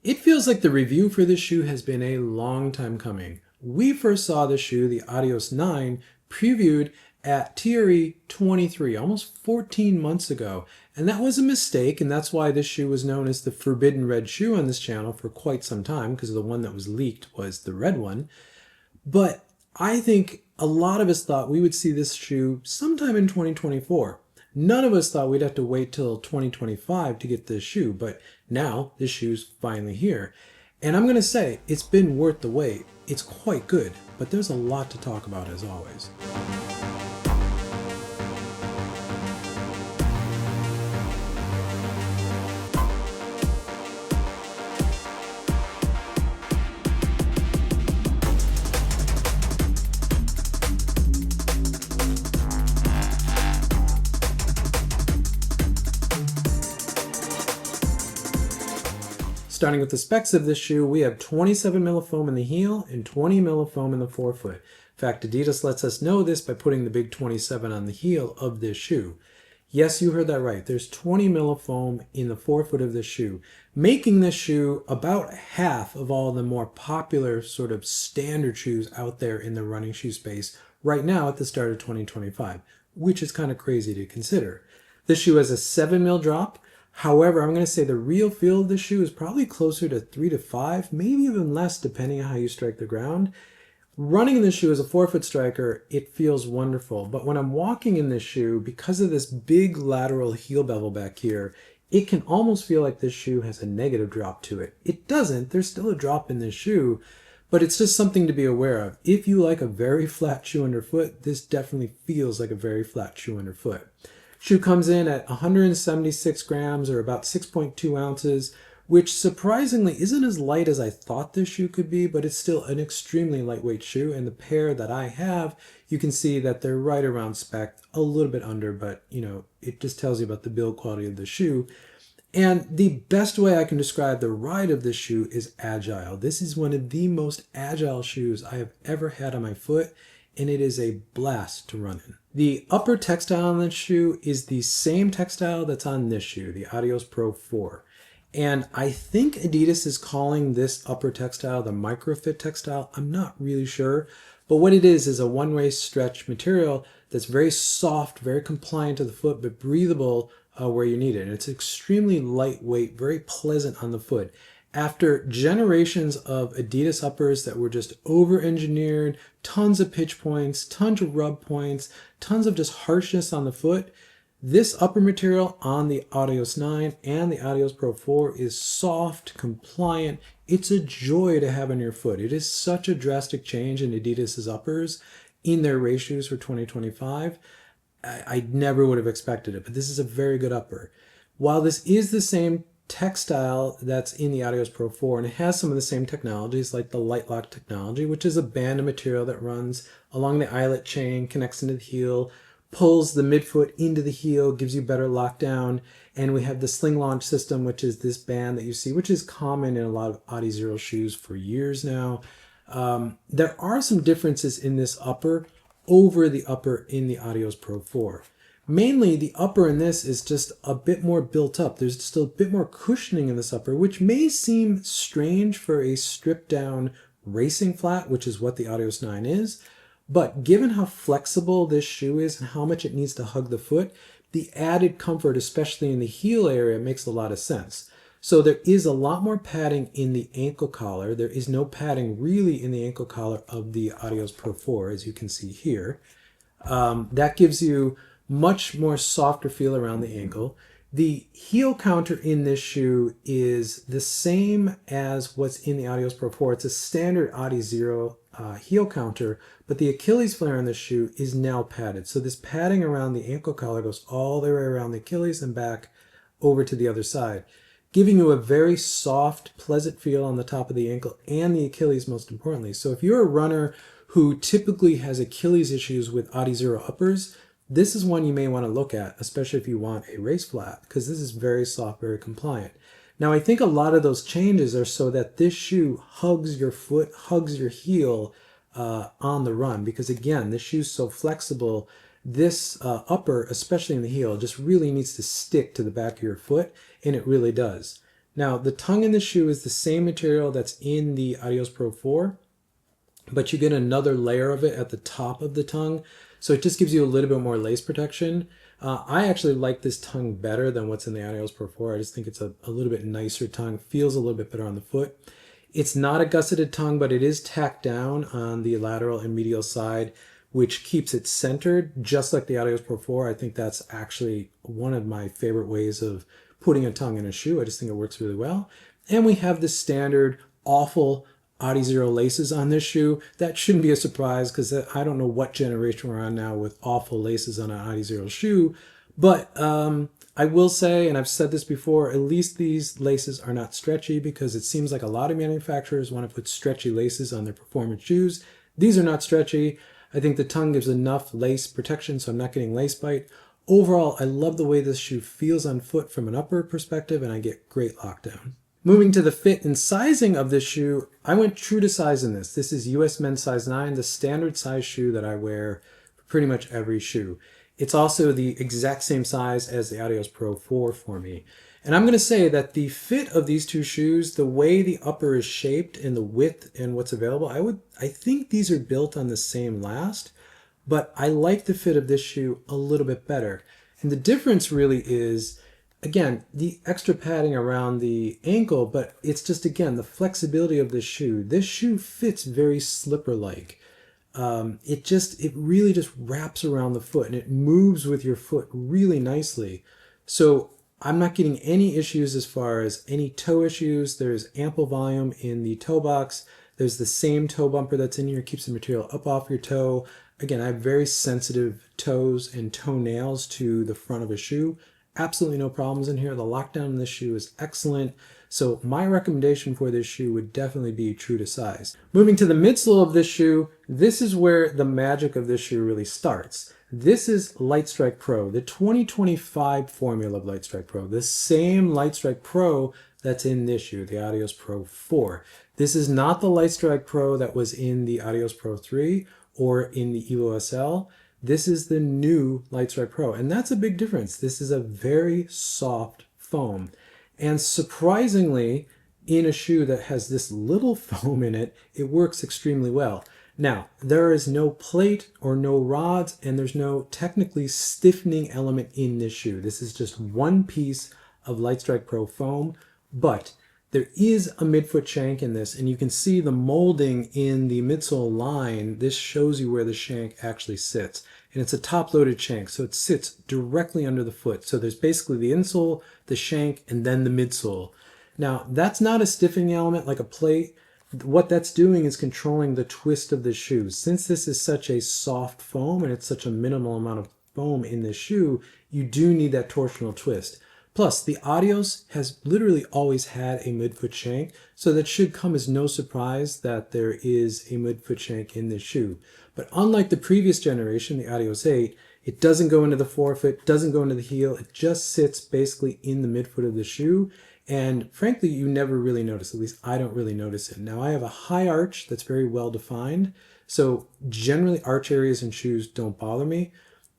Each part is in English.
It feels like the review for this shoe has been a long time coming. We first saw the shoe, the Adios 9, previewed at TRE 23, almost 14 months ago. And that was a mistake, and that's why this shoe was known as the Forbidden Red Shoe on this channel for quite some time, because the one that was leaked was the red one. But I think a lot of us thought we would see this shoe sometime in 2024. None of us thought we'd have to wait till 2025 to get this shoe, but now this shoe's finally here. And I'm going to say, it's been worth the wait. It's quite good, but there's a lot to talk about as always. Starting with the specs of this shoe, we have 27 mil of foam in the heel and 20 mil of foam in the forefoot. In fact, Adidas lets us know this by putting the big 27 on the heel of this shoe. Yes, you heard that right. There's 20 mil of foam in the forefoot of this shoe, making this shoe about half of all the more popular sort of standard shoes out there in the running shoe space right now at the start of 2025, which is kind of crazy to consider. This shoe has a 7 mil drop. However, I'm going to say the real feel of the shoe is probably closer to 3 to 5, maybe even less depending on how you strike the ground. Running in this shoe as a forefoot striker, it feels wonderful. But when I'm walking in this shoe, because of this big lateral heel bevel back here, it can almost feel like this shoe has a negative drop to it. It doesn't. There's still a drop in this shoe, but it's just something to be aware of. If you like a very flat shoe underfoot, this definitely feels like a very flat shoe underfoot. Shoe comes in at 176 grams or about 6.2 ounces, which surprisingly isn't as light as I thought this shoe could be, but it's still an extremely lightweight shoe. And the pair that I have, you can see that they're right around spec, a little bit under, but it just tells you about the build quality of the shoe. And the best way I can describe the ride of this shoe is agile. This is one of the most agile shoes I have ever had on my foot, and it is a blast to run in. The upper textile on this shoe is the same textile that's on this shoe, the Adios Pro 4. And I think Adidas is calling this upper textile the microfit textile. I'm not really sure. But what it is a one-way stretch material that's very soft, very compliant to the foot, but breathable where you need it. And it's extremely lightweight, very pleasant on the foot. After generations of Adidas uppers that were just over-engineered, tons of pitch points, tons of rub points, tons of just harshness on the foot, this upper material on the Adios 9 and the Adios Pro 4 is soft, compliant. It's a joy to have on your foot. It is such a drastic change in Adidas's uppers in their race shoes for 2025. I never would have expected it, but this is a very good upper. While this is the same textile that's in the Adios Pro 4, and it has some of the same technologies like the light lock technology, which is a band of material that runs along the eyelet chain, connects into the heel, pulls the midfoot into the heel, gives you better lockdown. And we have the sling launch system, which is this band that you see, which is common in a lot of Adizero shoes for years now. There are some differences in this upper over the upper in the Adios Pro 4. Mainly, the upper in this is just a bit more built up. There's just a bit more cushioning in this upper, which may seem strange for a stripped down racing flat, which is what the Adios 9 is. But given how flexible this shoe is and how much it needs to hug the foot, the added comfort, especially in the heel area, makes a lot of sense. So there is a lot more padding in the ankle collar. There is no padding really in the ankle collar of the Adios Pro 4, as you can see here. That gives you much more softer feel around the ankle. The heel counter in this shoe is the same as what's in the Adios Pro 4. It's a standard Adizero heel counter, but the Achilles flare in this shoe is now padded. So this padding around the ankle collar goes all the way around the Achilles and back over to the other side, giving you a very soft, pleasant feel on the top of the ankle and the Achilles most importantly. So if you're a runner who typically has Achilles issues with Adizero uppers, this is one you may want to look at, especially if you want a race flat, because this is very soft, very compliant. Now, I think a lot of those changes are so that this shoe hugs your foot, hugs your heel on the run, because again, this shoe's so flexible. This upper, especially in the heel, just really needs to stick to the back of your foot, and it really does. Now, the tongue in the shoe is the same material that's in the Adios Pro 4, but you get another layer of it at the top of the tongue. So it just gives you a little bit more lace protection. I actually like this tongue better than what's in the Adios Pro 4. I just think it's a little bit nicer tongue, feels a little bit better on the foot. It's not a gusseted tongue, but it is tacked down on the lateral and medial side, which keeps it centered, just like the Adios Pro 4. I think that's actually one of my favorite ways of putting a tongue in a shoe. I just think it works really well. And we have the standard awful Adizero laces on this shoe. That shouldn't be a surprise because I don't know what generation we're on now with awful laces on an Adizero shoe. But I will say, and I've said this before, at least these laces are not stretchy, because it seems like a lot of manufacturers want to put stretchy laces on their performance shoes. These are not stretchy. I think the tongue gives enough lace protection, so I'm not getting lace bite. Overall, I love the way this shoe feels on foot from an upper perspective, and I get great lockdown. Moving to the fit and sizing of this shoe, I went true to size in this. This is US men's size 9, the standard size shoe that I wear for pretty much every shoe. It's also the exact same size as the Adios Pro 4 for me. And I'm going to say that the fit of these two shoes, the way the upper is shaped and the width and what's available, I think these are built on the same last, but I like the fit of this shoe a little bit better. And the difference really is, again, the extra padding around the ankle, but it's just, again, the flexibility of this shoe. This shoe fits very slipper-like. It really just wraps around the foot and it moves with your foot really nicely. So I'm not getting any issues as far as any toe issues. There's ample volume in the toe box. There's the same toe bumper that's in here, keeps the material up off your toe. Again, I have very sensitive toes and toenails to the front of a shoe. Absolutely no problems in here. The lockdown in this shoe is excellent. So my recommendation for this shoe would definitely be true to size. Moving to the midsole of this shoe, this is where the magic of this shoe really starts. This is Lightstrike Pro, the 2025 formula of Lightstrike Pro, the same Lightstrike Pro that's in this shoe, the Adios Pro 4. This is not the Lightstrike Pro that was in the Adios Pro 3 or in the Evo SL. This is the new Lightstrike Pro, and that's a big difference. This is a very soft foam. And surprisingly, in a shoe that has this little foam in it, it works extremely well. Now, there is no plate or no rods, and there's no technically stiffening element in this shoe. This is just one piece of Lightstrike Pro foam, but there is a midfoot shank in this, and you can see the molding in the midsole line. This shows you where the shank actually sits. And it's a top-loaded shank, so it sits directly under the foot. So there's basically the insole, the shank, and then the midsole. Now, that's not a stiffening element like a plate. What that's doing is controlling the twist of the shoe. Since this is such a soft foam and it's such a minimal amount of foam in this shoe, you do need that torsional twist. Plus, the Adios has literally always had a midfoot shank, so that should come as no surprise that there is a midfoot shank in this shoe. But unlike the previous generation, the Adios 8, it doesn't go into the forefoot, doesn't go into the heel, it just sits basically in the midfoot of the shoe. And frankly, you never really notice, at least I don't really notice it. Now, I have a high arch that's very well defined, so generally arch areas in shoes don't bother me.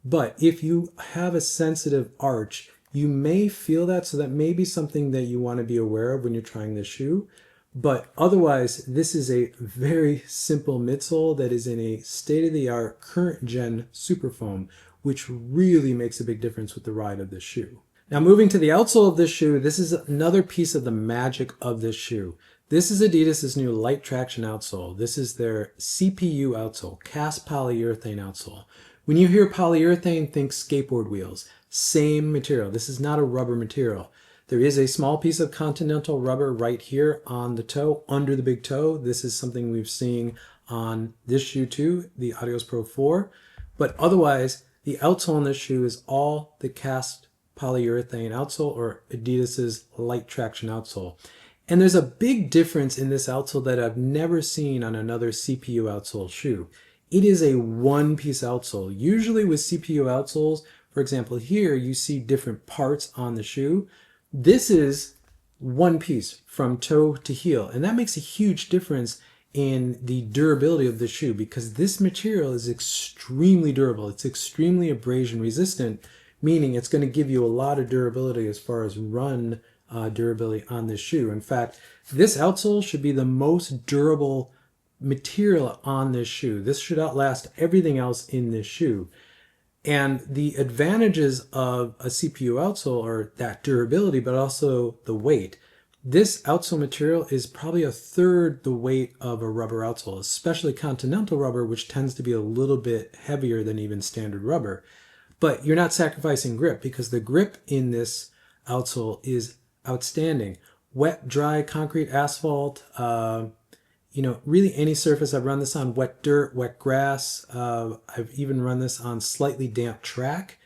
But if you have a sensitive arch, you may feel that, so that may be something that you want to be aware of when you're trying this shoe. But otherwise, this is a very simple midsole that is in a state-of-the-art current gen super foam, which really makes a big difference with the ride of this shoe. Now, moving to the outsole of this shoe, this is another piece of the magic of this shoe. This is Adidas's new light traction outsole. This is their CPU outsole, cast polyurethane outsole. When you hear polyurethane, think skateboard wheels. Same material. This is not a rubber material. There is a small piece of continental rubber right here on the toe, under the big toe. This is something we've seen on this shoe too, the Adios Pro 4. But otherwise, the outsole in this shoe is all the cast polyurethane outsole, or Adidas's light traction outsole. And there's a big difference in this outsole that I've never seen on another CPU outsole shoe. It is a one-piece outsole. Usually with CPU outsoles, for example, here you see different parts on the shoe. This is one piece from toe to heel, and that makes a huge difference in the durability of the shoe, because this material is extremely durable. It's extremely abrasion resistant, meaning it's going to give you a lot of durability as far as run durability on this shoe. In fact, this outsole should be the most durable material on this shoe. This should outlast everything else in this shoe. And the advantages of a CPU outsole are that durability, but also the weight. This outsole material is probably a third the weight of a rubber outsole, especially continental rubber, which tends to be a little bit heavier than even standard rubber. But you're not sacrificing grip because the grip in this outsole is outstanding. Wet, dry, concrete, asphalt, really any surface. I've run this on wet dirt, wet grass. I've even run this on slightly damp track.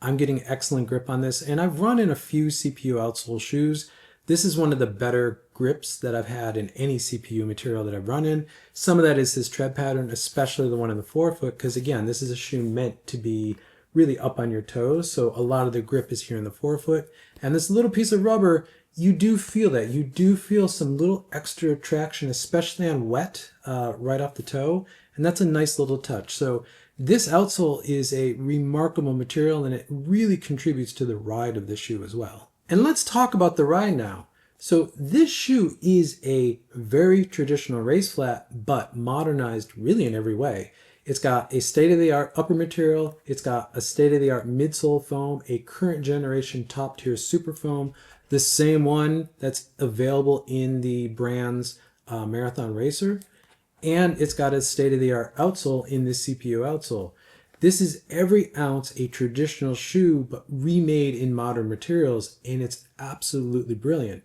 I'm getting excellent grip on this. And I've run in a few CPU outsole shoes. This is one of the better grips that I've had in any CPU material that I've run in. Some of that is this tread pattern, especially the one in the forefoot, because again, this is a shoe meant to be really up on your toes. So a lot of the grip is here in the forefoot. And this little piece of rubber, you do feel that. You do feel some little extra traction, especially on wet, right off the toe. And that's a nice little touch. So this outsole is a remarkable material and it really contributes to the ride of the shoe as well. And let's talk about the ride now. So this shoe is a very traditional race flat, but modernized really in every way. It's got a state-of-the-art upper material. It's got a state-of-the-art midsole foam, a current generation top-tier super foam, the same one that's available in the brand's Marathon Racer. And it's got a state-of-the-art outsole in the CPU outsole. This is every ounce a traditional shoe, but remade in modern materials, and it's absolutely brilliant.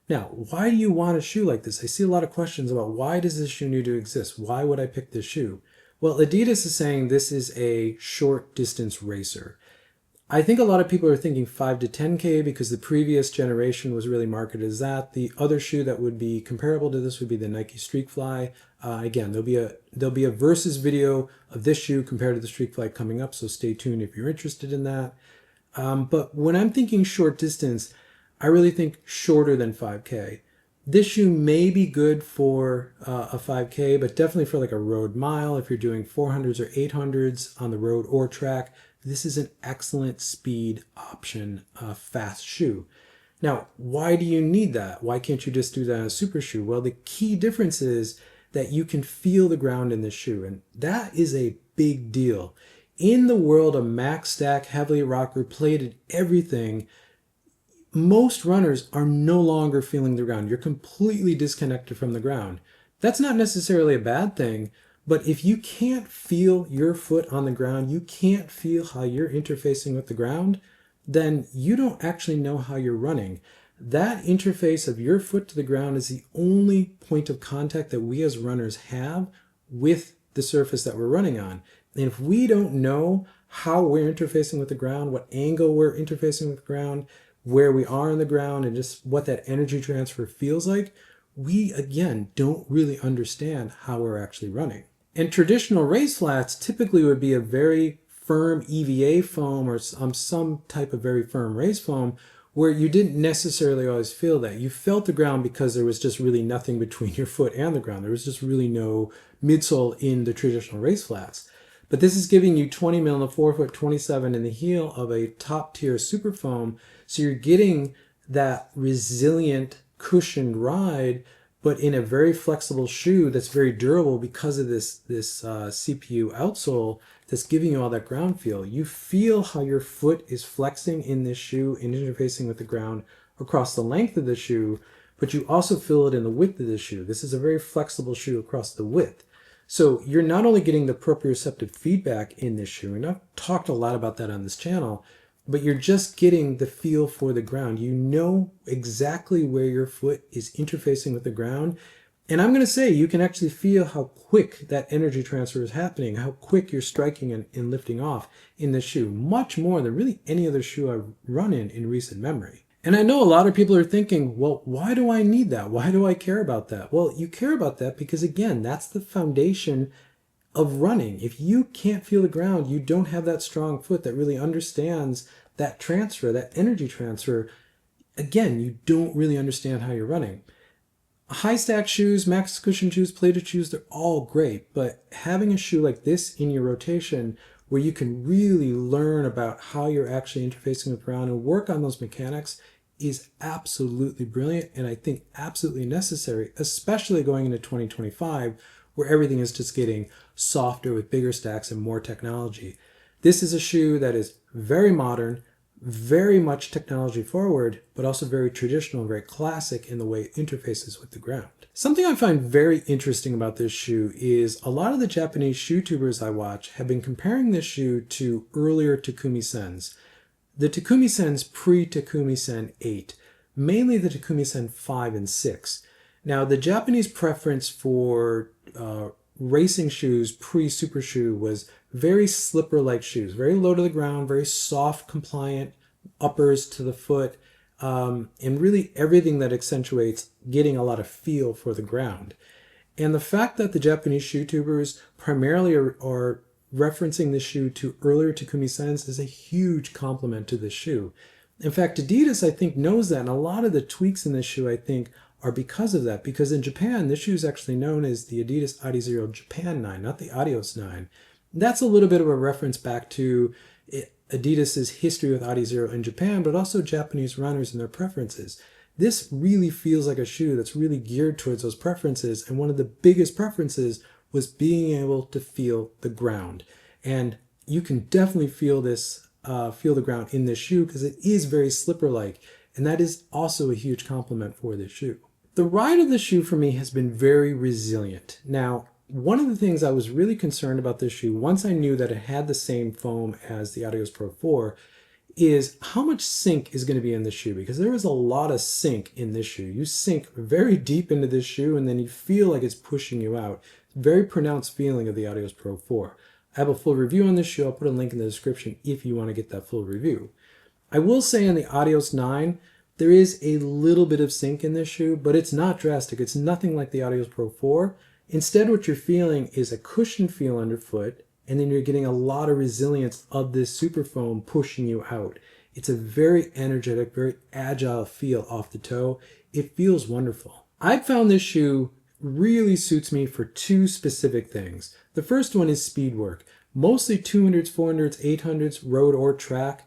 Now, why do you want a shoe like this? I see a lot of questions about why does this shoe need to exist? Why would I pick this shoe? Well, Adidas is saying this is a short distance racer. I think a lot of people are thinking 5 to 10K because the previous generation was really marketed as that. The other shoe that would be comparable to this would be the Nike Streakfly. Again, there'll be a versus video of this shoe compared to the Streakfly coming up, so stay tuned if you're interested in that. But when I'm thinking short distance, I really think shorter than 5K. This shoe may be good for a 5K, but definitely for like a road mile. If you're doing 400s or 800s on the road or track, this is an excellent speed option, fast shoe. Now, why do you need that? Why can't you just do that on a super shoe? Well, the key difference is that you can feel the ground in this shoe, and that is a big deal. In the world of max stack, heavily rocker, plated everything, most runners are no longer feeling the ground. You're completely disconnected from the ground. That's not necessarily a bad thing, but if you can't feel your foot on the ground, you can't feel how you're interfacing with the ground, then you don't actually know how you're running. That interface of your foot to the ground is the only point of contact that we as runners have with the surface that we're running on. And if we don't know how we're interfacing with the ground, what angle we're interfacing with the ground, where we are on the ground, and just what that energy transfer feels like, we again don't really understand how we're actually running. And traditional race flats typically would be a very firm EVA foam or some type of very firm race foam where you didn't necessarily always feel that. You felt the ground because there was just really nothing between your foot and the ground. There was just really no midsole in the traditional race flats. But this is giving you 20 mil in the forefoot, 27 in the heel of a top tier super foam. So you're getting that resilient cushioned ride, but in a very flexible shoe that's very durable because of this CPU outsole that's giving you all that ground feel. You feel how your foot is flexing in this shoe and interfacing with the ground across the length of the shoe, but you also feel it in the width of the shoe. This is a very flexible shoe across the width. So you're not only getting the proprioceptive feedback in this shoe, and I've talked a lot about that on this channel, but you're just getting the feel for the ground. You know exactly where your foot is interfacing with the ground. And I'm going to say you can actually feel how quick that energy transfer is happening, how quick you're striking and lifting off in this shoe, much more than really any other shoe I've run in recent memory. And I know a lot of people are thinking, well, why do I need that? Why do I care about that? Well, you care about that because, again, that's the foundation of running. If you can't feel the ground, you don't have that strong foot that really understands that transfer, that energy transfer. Again, you don't really understand how you're running. High stack shoes, max cushion shoes, plated shoes, they're all great, but having a shoe like this in your rotation where you can really learn about how you're actually interfacing with the ground and work on those mechanics is absolutely brilliant, and I think absolutely necessary, especially going into 2025, where everything is just getting softer with bigger stacks and more technology. This is a shoe that is very modern, very much technology forward, but also very traditional and very classic in the way it interfaces with the ground. Something I find very interesting about this shoe is a lot of the Japanese shoe tubers I watch have been comparing this shoe to earlier Takumi Sens. The Takumi Sens pre-Takumi Sen 8, mainly the Takumi Sen 5 and 6. Now, the Japanese preference for racing shoes pre-Super Shoe was very slipper-like shoes, very low to the ground, very soft, compliant uppers to the foot, and really everything that accentuates getting a lot of feel for the ground. And the fact that the Japanese shoe tubers primarily are referencing the shoe to earlier Takumi Sens is a huge compliment to this shoe. In fact, Adidas, I think, knows that, and a lot of the tweaks in this shoe, I think, are because of that. Because in Japan, this shoe is actually known as the Adidas Adizero Japan 9, not the Adios 9. That's a little bit of a reference back to Adidas's history with Adizero in Japan, but also Japanese runners and their preferences. This really feels like a shoe that's really geared towards those preferences, and one of the biggest preferences was being able to feel the ground. And you can definitely feel this, feel the ground in this shoe because it is very slipper-like, and that is also a huge compliment for this shoe. The ride of the shoe for me has been very resilient. Now, one of the things I was really concerned about this shoe, once I knew that it had the same foam as the Adios Pro 4, is how much sink is going to be in the shoe, because there is a lot of sink in this shoe. You sink very deep into this shoe and then you feel like it's pushing you out. Very pronounced feeling of the Adios Pro 4. I have a full review on this shoe. I'll put a link in the description if you want to get that full review. I will say on the Adios 9, there is a little bit of sink in this shoe, but it's not drastic. It's nothing like the Adios Pro 4. Instead, what you're feeling is a cushion feel underfoot, and then you're getting a lot of resilience of this super foam pushing you out. It's a very energetic, very agile feel off the toe. It feels wonderful. I found this shoe really suits me for two specific things. The first one is speed work, mostly 200s, 400s, 800s, road or track.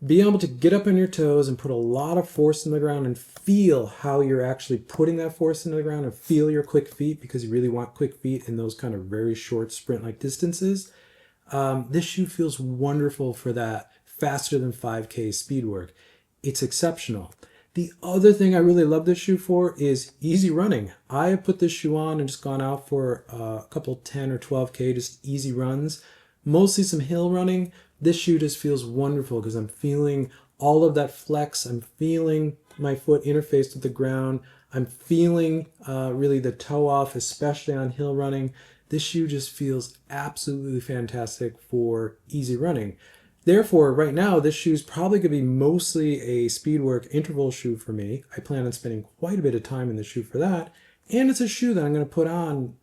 Being able to get up on your toes and put a lot of force in the ground and feel how you're actually putting that force into the ground and feel your quick feet, because you really want quick feet in those kind of very short sprint-like distances. This shoe feels wonderful for that faster than 5K speed work. It's exceptional. The other thing I really love this shoe for is easy running. I have put this shoe on and just gone out for a couple 10 or 12K, just easy runs, mostly some hill running. This shoe just feels wonderful because I'm feeling all of that flex. I'm feeling my foot interfaced with the ground. I'm feeling really the toe off, especially on hill running. This shoe just feels absolutely fantastic for easy running. Therefore, right now, this shoe is probably going to be mostly a speed work interval shoe for me. I plan on spending quite a bit of time in the shoe for that. And it's a shoe that I'm going to put on,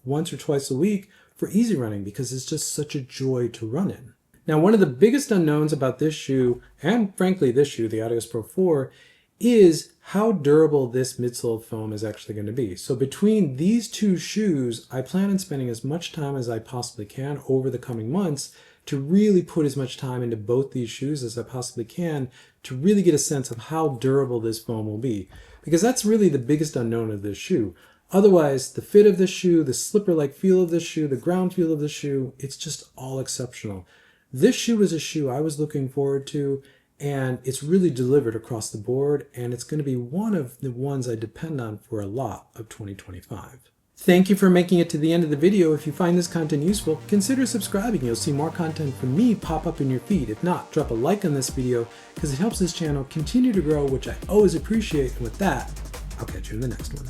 once or twice a week for easy running because it's just such a joy to run in. Now, one of the biggest unknowns about this shoe, and frankly this shoe, the Adios Pro 4, is how durable this midsole foam is actually going to be. So between these two shoes, I plan on spending as much time as I possibly can over the coming months to really put as much time into both these shoes as I possibly can to really get a sense of how durable this foam will be. Because that's really the biggest unknown of this shoe. Otherwise, the fit of this shoe, the slipper-like feel of this shoe, the ground feel of the shoe, it's just all exceptional. This shoe is a shoe I was looking forward to, and it's really delivered across the board, and it's going to be one of the ones I depend on for a lot of 2025. Thank you for making it to the end of the video. If you find this content useful, consider subscribing. You'll see more content from me pop up in your feed. If not, drop a like on this video because it helps this channel continue to grow, which I always appreciate. And with that, I'll catch you in the next one.